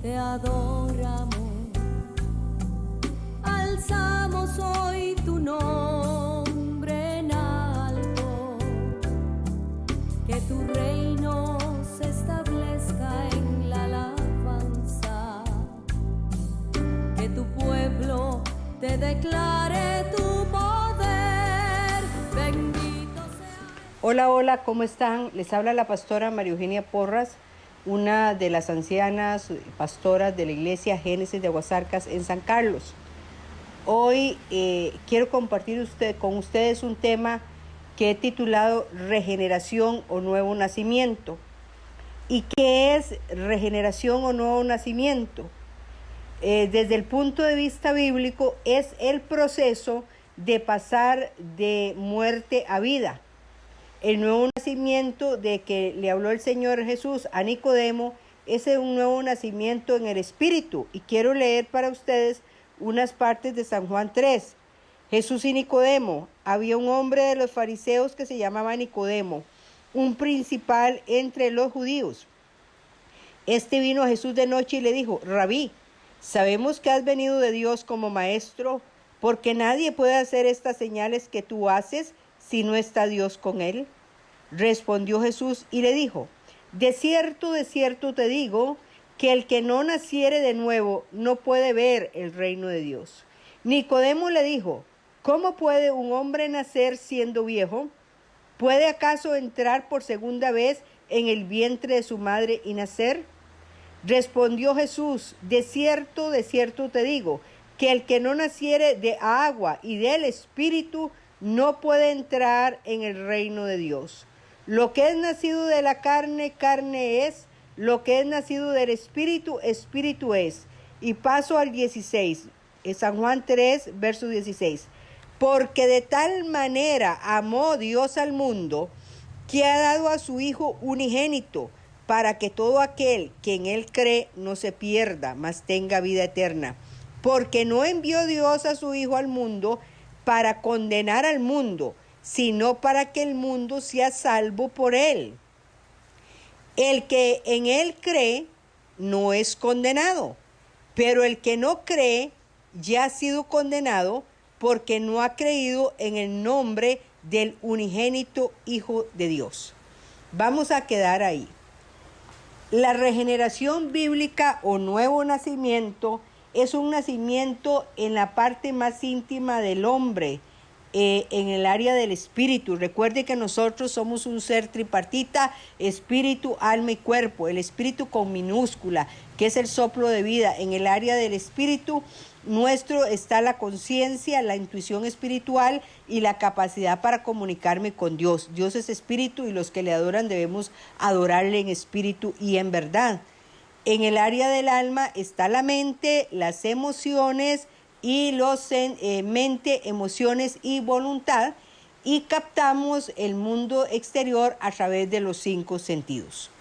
te adoramos, alzamos hoy tu nombre en alto, que tu reino se establezca en la alabanza, que tu pueblo te declare tu poder, bendito sea. Hola, hola, ¿cómo están? Les habla la pastora María Eugenia Porras, una de las ancianas pastoras de la iglesia Génesis de Aguasarcas en San Carlos. Hoy quiero compartir con ustedes un tema que he titulado Regeneración o Nuevo Nacimiento. ¿Y qué es regeneración o nuevo nacimiento? Desde el punto de vista bíblico, es el proceso de pasar de muerte a vida. El nuevo nacimiento de que le habló el Señor Jesús a Nicodemo es un nuevo nacimiento en el Espíritu. Y quiero leer para ustedes unas partes de San Juan 3. Jesús y Nicodemo. Había un hombre de los fariseos que se llamaba Nicodemo, un principal entre los judíos. Este vino a Jesús de noche y le dijo: Rabí, sabemos que has venido de Dios como maestro, porque nadie puede hacer estas señales que tú haces si no está Dios con él. Respondió Jesús y le dijo: de cierto te digo, que el que no naciere de nuevo no puede ver el reino de Dios. Nicodemo le dijo: ¿cómo puede un hombre nacer siendo viejo? ¿Puede acaso entrar por segunda vez en el vientre de su madre y nacer? Respondió Jesús: de cierto te digo, que el que no naciere de agua y del Espíritu no puede entrar en el reino de Dios. Lo que es nacido de la carne, carne es; lo que es nacido del Espíritu, Espíritu es. Y paso al 16, San Juan 3, verso 16. Porque de tal manera amó Dios al mundo, que ha dado a su Hijo unigénito, para que todo aquel que en él cree no se pierda, mas tenga vida eterna. Porque no envió Dios a su Hijo al mundo para condenar al mundo, sino para que el mundo sea salvo por él. El que en él cree no es condenado, pero el que no cree ya ha sido condenado, porque no ha creído en el nombre del unigénito Hijo de Dios. Vamos a quedar ahí. La regeneración bíblica o nuevo nacimiento es un nacimiento en la parte más íntima del hombre, en el área del espíritu. Recuerde que nosotros somos un ser tripartita: espíritu, alma y cuerpo. El espíritu con minúscula, que es el soplo de vida. En el área del espíritu nuestro está la conciencia, la intuición espiritual y la capacidad para comunicarme con Dios. Dios es espíritu y los que le adoran debemos adorarle en espíritu y en verdad. En el área del alma está la mente, las emociones y mente, emociones y voluntad, y captamos el mundo exterior a través de los 5 sentidos.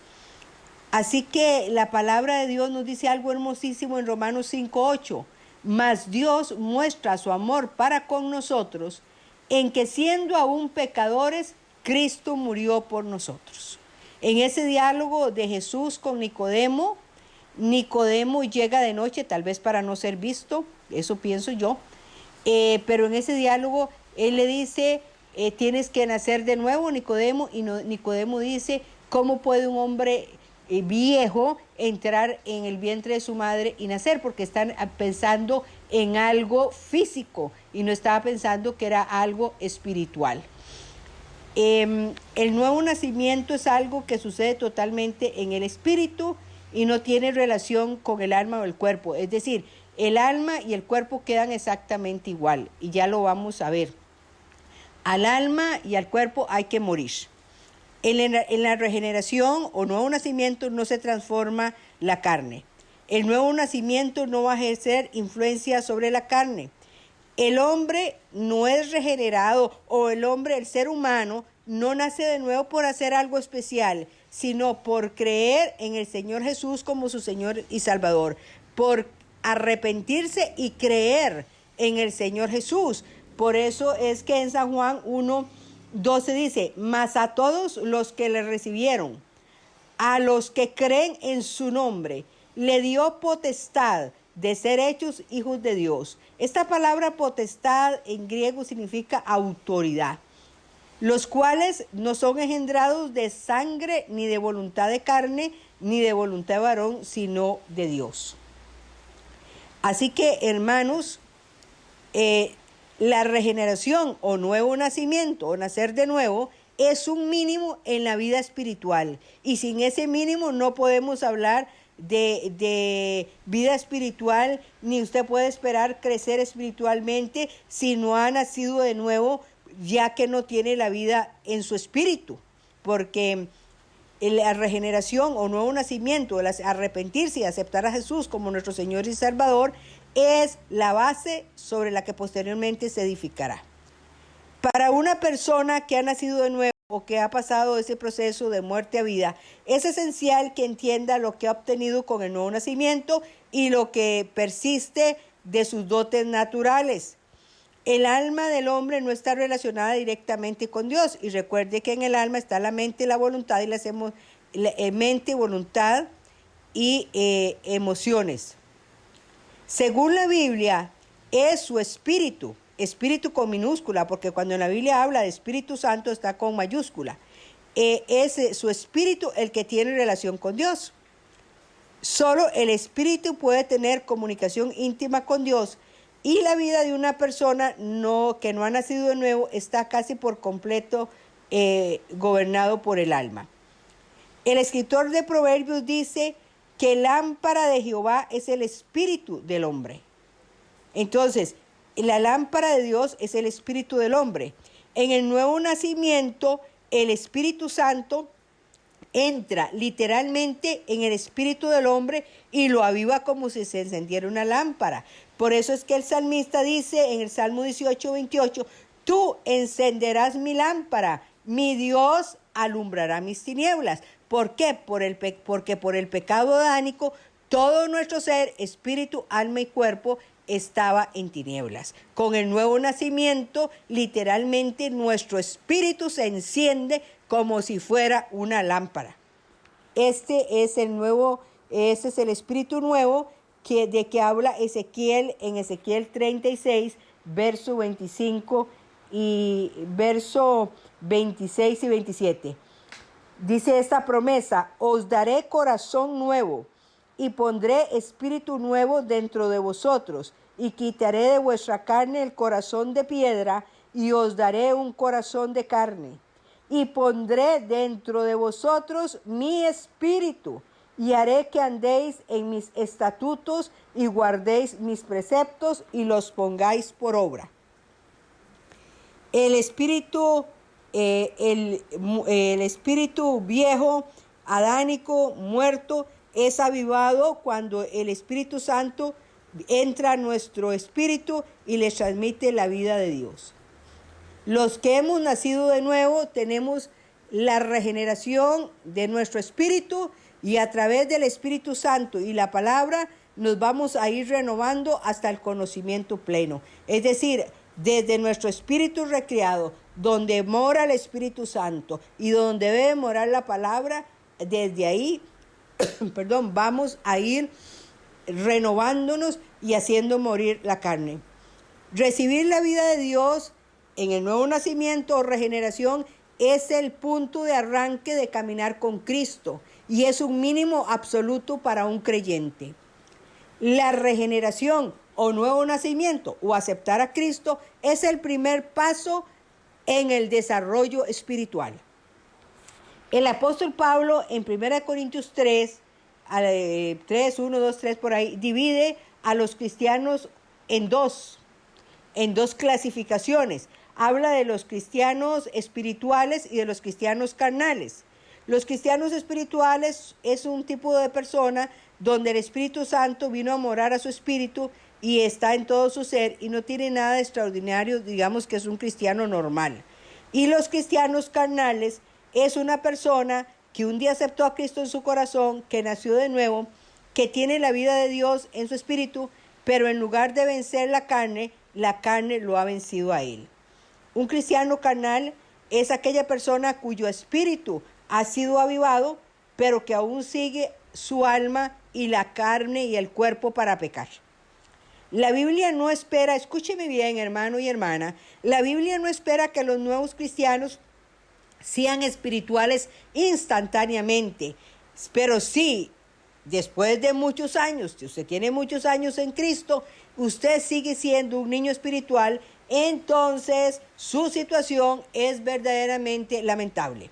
Así que la palabra de Dios nos dice algo hermosísimo en Romanos 5:8. Mas Dios muestra su amor para con nosotros, en que siendo aún pecadores, Cristo murió por nosotros. En ese diálogo de Jesús con Nicodemo, Nicodemo llega de noche, tal vez para no ser visto, eso pienso yo, pero en ese diálogo él le dice: tienes que nacer de nuevo, Nicodemo, y Nicodemo dice: ¿cómo puede un hombre viejo entrar en el vientre de su madre y nacer? Porque están pensando en algo físico y no estaba pensando que era algo espiritual. El nuevo nacimiento es algo que sucede totalmente en el espíritu y no tiene relación con el alma o el cuerpo. Es decir, el alma y el cuerpo quedan exactamente igual, y ya lo vamos a ver. Al alma y al cuerpo hay que morir. En la regeneración o nuevo nacimiento no se transforma la carne. El nuevo nacimiento no va a ejercer influencia sobre la carne. El hombre no es regenerado, o el ser humano, no nace de nuevo por hacer algo especial, sino por creer en el Señor Jesús como su Señor y Salvador, por arrepentirse y creer en el Señor Jesús. Por eso es que en San Juan 1:12 dice: mas a todos los que le recibieron, a los que creen en su nombre, le dio potestad de ser hechos hijos de Dios. Esta palabra potestad en griego significa autoridad, los cuales no son engendrados de sangre, ni de voluntad de carne, ni de voluntad de varón, sino de Dios. Así que, hermanos, la regeneración o nuevo nacimiento o nacer de nuevo es un mínimo en la vida espiritual, y sin ese mínimo no podemos hablar de vida espiritual, ni usted puede esperar crecer espiritualmente si no ha nacido de nuevo, ya que no tiene la vida en su espíritu, porque la regeneración o nuevo nacimiento, el arrepentirse y aceptar a Jesús como nuestro Señor y Salvador, es la base sobre la que posteriormente se edificará. Para una persona que ha nacido de nuevo o que ha pasado ese proceso de muerte a vida, es esencial que entienda lo que ha obtenido con el nuevo nacimiento y lo que persiste de sus dotes naturales. El alma del hombre no está relacionada directamente con Dios, y recuerde que en el alma está la mente, la voluntad y mente, voluntad y emociones. Según la Biblia, es su espíritu, espíritu con minúscula, porque cuando en la Biblia habla de Espíritu Santo está con mayúscula. Es su espíritu el que tiene relación con Dios. Solo el espíritu puede tener comunicación íntima con Dios, y la vida de una persona que no ha nacido de nuevo está casi por completo gobernado por el alma. El escritor de Proverbios dice que lámpara de Jehová es el espíritu del hombre. Entonces, la lámpara de Dios es el espíritu del hombre. En el nuevo nacimiento, el Espíritu Santo entra literalmente en el espíritu del hombre y lo aviva como si se encendiera una lámpara. Por eso es que el salmista dice en el Salmo 18:28, tú encenderás mi lámpara, mi Dios alumbrará mis tinieblas. ¿Por qué? Porque por el pecado adánico, todo nuestro ser, espíritu, alma y cuerpo, estaba en tinieblas. Con el nuevo nacimiento, literalmente nuestro espíritu se enciende como si fuera una lámpara. Este es el espíritu nuevo de que habla Ezequiel en Ezequiel 36, verso 25 y verso 26 y 27. Dice esta promesa: os daré corazón nuevo y pondré espíritu nuevo dentro de vosotros, y quitaré de vuestra carne el corazón de piedra, y os daré un corazón de carne. Y pondré dentro de vosotros mi espíritu, y haré que andéis en mis estatutos, y guardéis mis preceptos, y los pongáis por obra. El espíritu viejo, adánico, muerto, es avivado cuando el Espíritu Santo entra a nuestro espíritu y les transmite la vida de Dios. Los que hemos nacido de nuevo tenemos la regeneración de nuestro espíritu, y a través del Espíritu Santo y la palabra nos vamos a ir renovando hasta el conocimiento pleno. Es decir, desde nuestro espíritu recreado, donde mora el Espíritu Santo y donde debe morar la palabra, desde ahí vamos a ir renovándonos y haciendo morir la carne. Recibir la vida de Dios en el nuevo nacimiento o regeneración es el punto de arranque de caminar con Cristo, y es un mínimo absoluto para un creyente. La regeneración o nuevo nacimiento o aceptar a Cristo es el primer paso en el desarrollo espiritual. El apóstol Pablo en 1 Corintios 3, 1, 2, 3 por ahí, divide a los cristianos en dos clasificaciones. Habla de los cristianos espirituales y de los cristianos carnales. Los cristianos espirituales es un tipo de persona donde el Espíritu Santo vino a morar a su espíritu y está en todo su ser y no tiene nada de extraordinario, digamos que es un cristiano normal. Y los cristianos carnales es una persona que un día aceptó a Cristo en su corazón, que nació de nuevo, que tiene la vida de Dios en su espíritu, pero en lugar de vencer la carne lo ha vencido a él. Un cristiano carnal es aquella persona cuyo espíritu ha sido avivado, pero que aún sigue su alma y la carne y el cuerpo para pecar. La Biblia no espera, escúcheme bien, hermano y hermana, la Biblia no espera que los nuevos cristianos sean espirituales instantáneamente, pero sí, después de muchos años, si usted tiene muchos años en Cristo, usted sigue siendo un niño espiritual, entonces su situación es verdaderamente lamentable.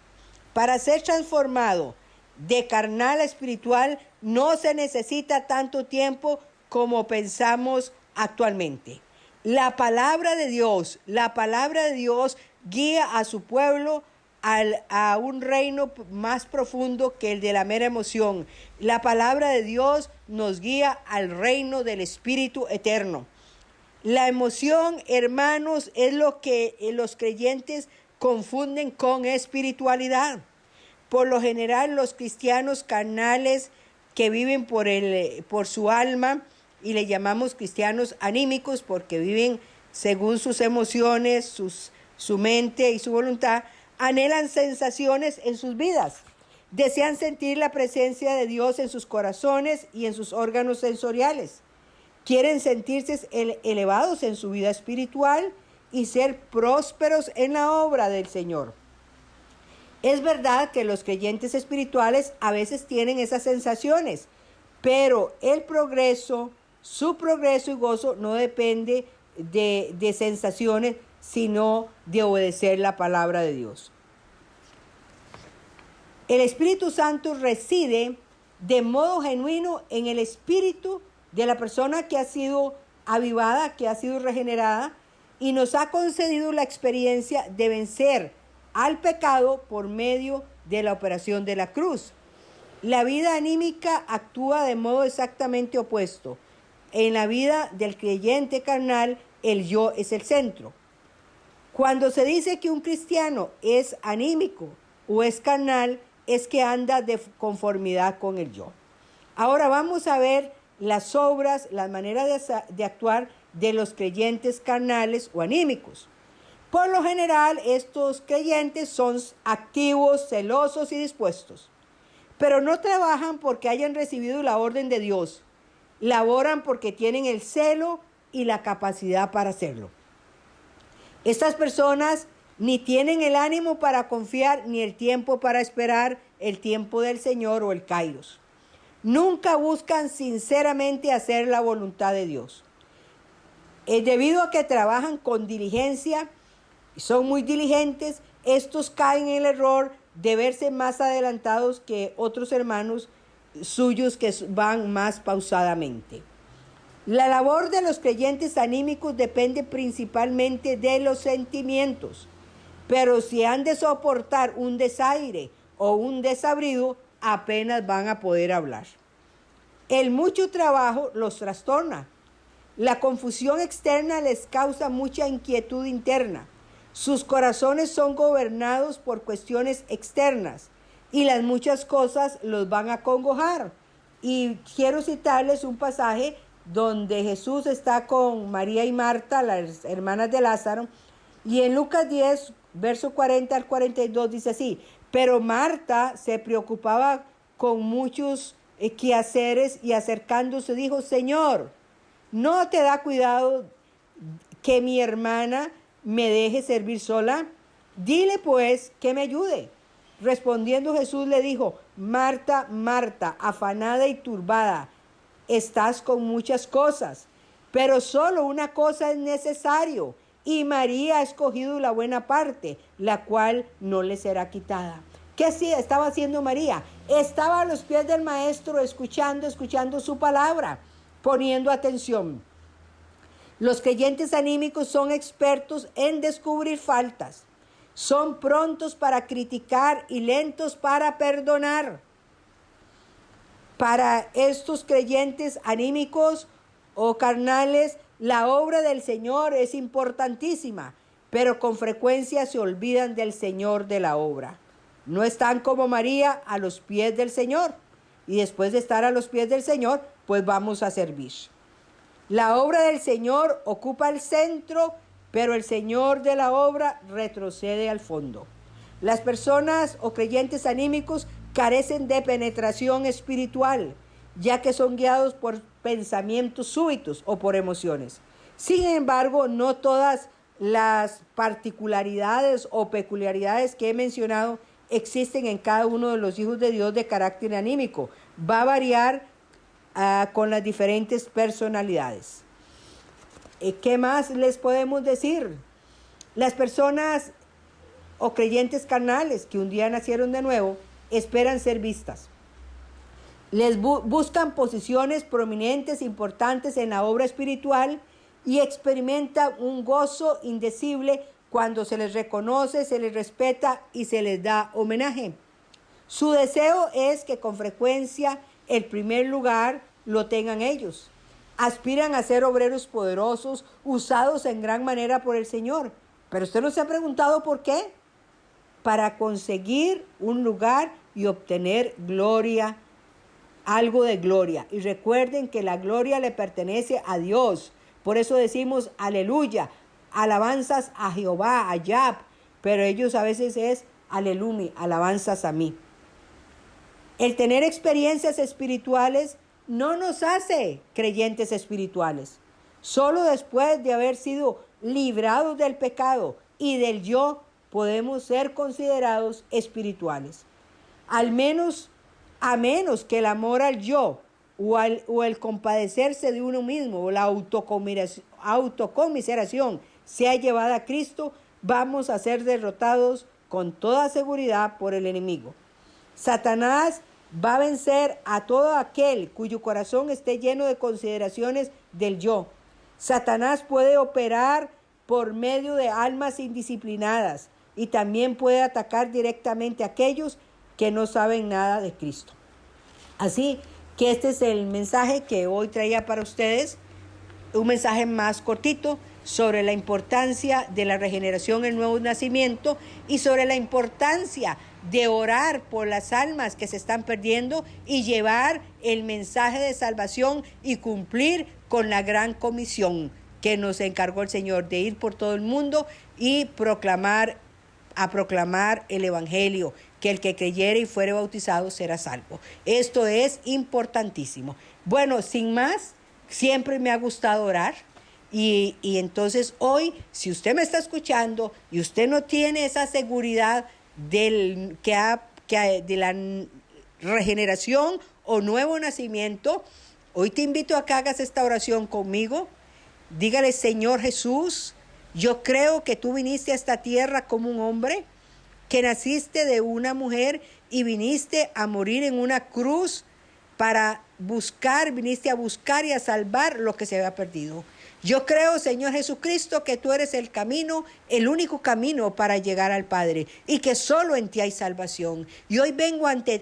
Para ser transformado de carnal a espiritual no se necesita tanto tiempo como pensamos actualmente. La palabra de Dios guía a su pueblo a un reino más profundo que el de la mera emoción. La palabra de Dios nos guía al reino del Espíritu eterno. La emoción, hermanos, es lo que los creyentes confunden con espiritualidad. Por lo general, los cristianos carnales que viven por su alma, y le llamamos cristianos anímicos porque viven según sus emociones, su mente y su voluntad, anhelan sensaciones en sus vidas. Desean sentir la presencia de Dios en sus corazones y en sus órganos sensoriales. Quieren sentirse elevados en su vida espiritual y ser prósperos en la obra del Señor. Es verdad que los creyentes espirituales a veces tienen esas sensaciones, pero su progreso y gozo no depende de sensaciones, sino de obedecer la palabra de Dios. El Espíritu Santo reside de modo genuino en el espíritu de la persona que ha sido avivada, que ha sido regenerada, y nos ha concedido la experiencia de vencer al pecado por medio de la operación de la cruz. La vida anímica actúa de modo exactamente opuesto. En la vida del creyente carnal, el yo es el centro. Cuando se dice que un cristiano es anímico o es carnal, es que anda de conformidad con el yo. Ahora vamos a ver las obras, las maneras de actuar de los creyentes carnales o anímicos. Por lo general, estos creyentes son activos, celosos y dispuestos, pero no trabajan porque hayan recibido la orden de Dios. Laboran porque tienen el celo y la capacidad para hacerlo. Estas personas ni tienen el ánimo para confiar ni el tiempo para esperar el tiempo del Señor o el kairos. Nunca buscan sinceramente hacer la voluntad de Dios. Debido a que trabajan con diligencia, son muy diligentes, estos caen en el error de verse más adelantados que otros hermanos suyos que van más pausadamente. La labor de los creyentes anímicos depende principalmente de los sentimientos, pero si han de soportar un desaire o un desabrido, apenas van a poder hablar. El mucho trabajo los trastorna. La confusión externa les causa mucha inquietud interna. Sus corazones son gobernados por cuestiones externas y las muchas cosas los van a acongojar. Y quiero citarles un pasaje donde Jesús está con María y Marta, las hermanas de Lázaro, y en Lucas 10, verso 40 al 42 dice así: pero Marta se preocupaba con muchos quehaceres y acercándose dijo: Señor, ¿no te da cuidado que mi hermana me deje servir sola? Dile pues que me ayude. Respondiendo Jesús le dijo: Marta, Marta, afanada y turbada, estás con muchas cosas, pero solo una cosa es necesario, y María ha escogido la buena parte, la cual no le será quitada. ¿Qué estaba haciendo María? Estaba a los pies del maestro escuchando su palabra, poniendo atención. Los creyentes anímicos son expertos en descubrir faltas. Son prontos para criticar y lentos para perdonar. Para estos creyentes anímicos o carnales, la obra del Señor es importantísima, pero con frecuencia se olvidan del Señor de la obra. No están como María a los pies del Señor. Y después de estar a los pies del Señor, pues vamos a servir. La obra del Señor ocupa el centro, pero el Señor de la obra retrocede al fondo. Las personas o creyentes anímicos carecen de penetración espiritual, ya que son guiados por pensamientos súbitos o por emociones. Sin embargo, no todas las particularidades o peculiaridades que he mencionado existen en cada uno de los hijos de Dios de carácter anímico. Va a variar con las diferentes personalidades. ¿Qué más les podemos decir? Las personas o creyentes carnales que un día nacieron de nuevo esperan ser vistas. Buscan posiciones prominentes, importantes en la obra espiritual y experimentan un gozo indecible cuando se les reconoce, se les respeta y se les da homenaje. Su deseo es que con frecuencia el primer lugar lo tengan ellos. Aspiran a ser obreros poderosos, usados en gran manera por el Señor. Pero usted no se ha preguntado por qué. Para conseguir un lugar y obtener gloria, algo de gloria. Y recuerden que la gloria le pertenece a Dios. Por eso decimos aleluya, alabanzas a Jehová, a Yahweh. Pero ellos a veces es aleluya, alabanzas a mí. El tener experiencias espirituales no nos hace creyentes espirituales. Solo después de haber sido librados del pecado y del yo, podemos ser considerados espirituales. A menos que el amor al yo o el compadecerse de uno mismo o la autocomiseración sea llevada a Cristo, vamos a ser derrotados con toda seguridad por el enemigo. Satanás va a vencer a todo aquel cuyo corazón esté lleno de consideraciones del yo. Satanás puede operar por medio de almas indisciplinadas y también puede atacar directamente a aquellos que no saben nada de Cristo. Así que este es el mensaje que hoy traía para ustedes, un mensaje más cortito sobre la importancia de la regeneración, el nuevo nacimiento y sobre la importancia de orar por las almas que se están perdiendo y llevar el mensaje de salvación y cumplir con la gran comisión que nos encargó el Señor de ir por todo el mundo y proclamar el evangelio, que el que creyere y fuere bautizado será salvo. Esto es importantísimo. Bueno, sin más, siempre me ha gustado orar. Y entonces hoy, si usted me está escuchando y usted no tiene esa seguridad de la regeneración o nuevo nacimiento, hoy te invito a que hagas esta oración conmigo. Dígale: Señor Jesús, yo creo que tú viniste a esta tierra como un hombre, que naciste de una mujer y viniste a morir en una cruz viniste a buscar y a salvar lo que se había perdido. Yo creo, Señor Jesucristo, que tú eres el camino, el único camino para llegar al Padre y que solo en ti hay salvación. Y hoy vengo ante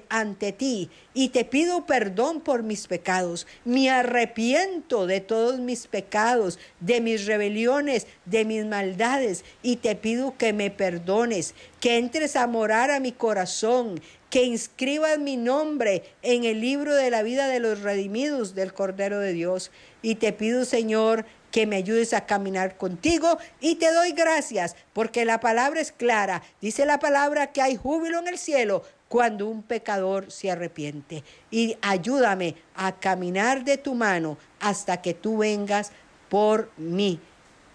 ti y te pido perdón por mis pecados. Me arrepiento de todos mis pecados, de mis rebeliones, de mis maldades y te pido que me perdones, que entres a morar a mi corazón, que inscribas mi nombre en el libro de la vida de los redimidos del Cordero de Dios. Y te pido, Señor, que me ayudes a caminar contigo y te doy gracias porque la palabra es clara. Dice la palabra que hay júbilo en el cielo cuando un pecador se arrepiente. Y ayúdame a caminar de tu mano hasta que tú vengas por mí.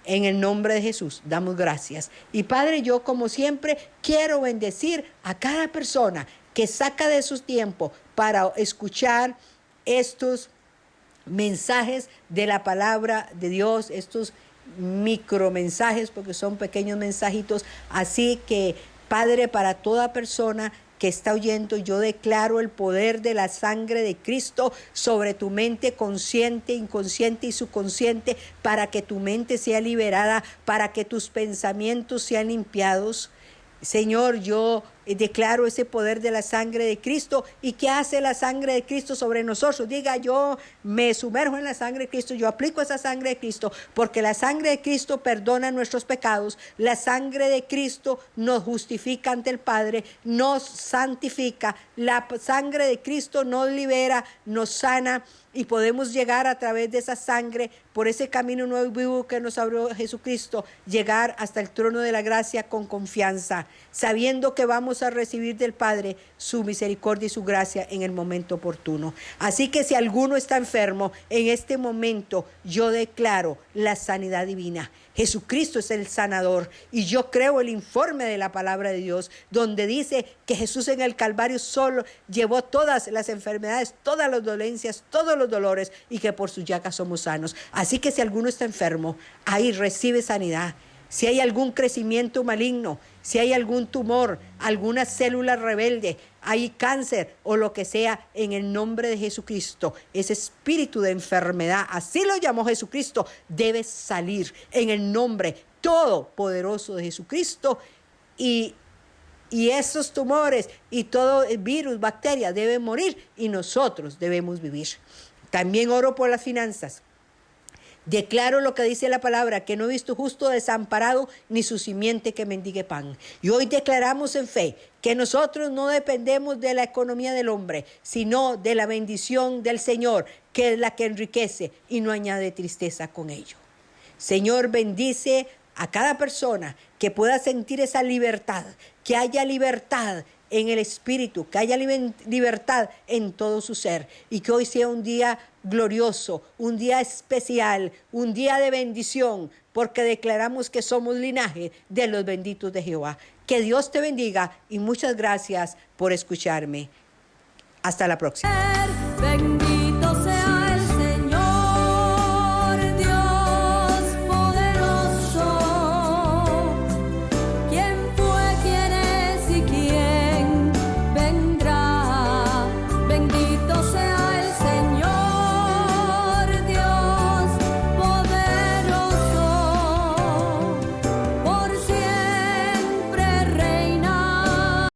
En el nombre de Jesús, damos gracias. Y Padre, yo como siempre quiero bendecir a cada persona que saca de su tiempo para escuchar estos mensajes de la palabra de Dios, estos micromensajes, porque son pequeños mensajitos. Así que, Padre, para toda persona que está oyendo, yo declaro el poder de la sangre de Cristo sobre tu mente consciente, inconsciente y subconsciente, para que tu mente sea liberada, para que tus pensamientos sean limpiados. Señor, yo declaro ese poder de la sangre de Cristo. ¿Y qué hace la sangre de Cristo sobre nosotros? Diga: yo me sumerjo en la sangre de Cristo, yo aplico esa sangre de Cristo, porque la sangre de Cristo perdona nuestros pecados, la sangre de Cristo nos justifica ante el Padre, nos santifica, la sangre de Cristo nos libera, nos sana y podemos llegar a través de esa sangre por ese camino nuevo y vivo que nos abrió Jesucristo, llegar hasta el trono de la gracia con confianza, sabiendo que vamos a recibir del Padre su misericordia y su gracia en el momento oportuno. Así que si alguno está enfermo, en este momento yo declaro la sanidad divina. Jesucristo es el sanador y yo creo el informe de la palabra de Dios donde dice que Jesús en el Calvario solo llevó todas las enfermedades, todas las dolencias, todos los dolores y que por sus llagas somos sanos. Así que si alguno está enfermo, ahí recibe sanidad. Si hay algún crecimiento maligno, si hay algún tumor, alguna célula rebelde, hay cáncer o lo que sea, en el nombre de Jesucristo, ese espíritu de enfermedad, así lo llamó Jesucristo, debe salir en el nombre todopoderoso de Jesucristo y esos tumores y todo el virus, bacteria deben morir y nosotros debemos vivir. También oro por las finanzas. Declaro lo que dice la palabra, que no he visto justo desamparado ni su simiente que mendigue pan. Y hoy declaramos en fe que nosotros no dependemos de la economía del hombre, sino de la bendición del Señor, que es la que enriquece y no añade tristeza con ello. Señor, bendice a cada persona que pueda sentir esa libertad, que haya libertad en el espíritu, que haya libertad en todo su ser y que hoy sea un día glorioso, un día especial, un día de bendición, porque declaramos que somos linaje de los benditos de Jehová. Que Dios te bendiga y muchas gracias por escucharme. Hasta la próxima. Bendiga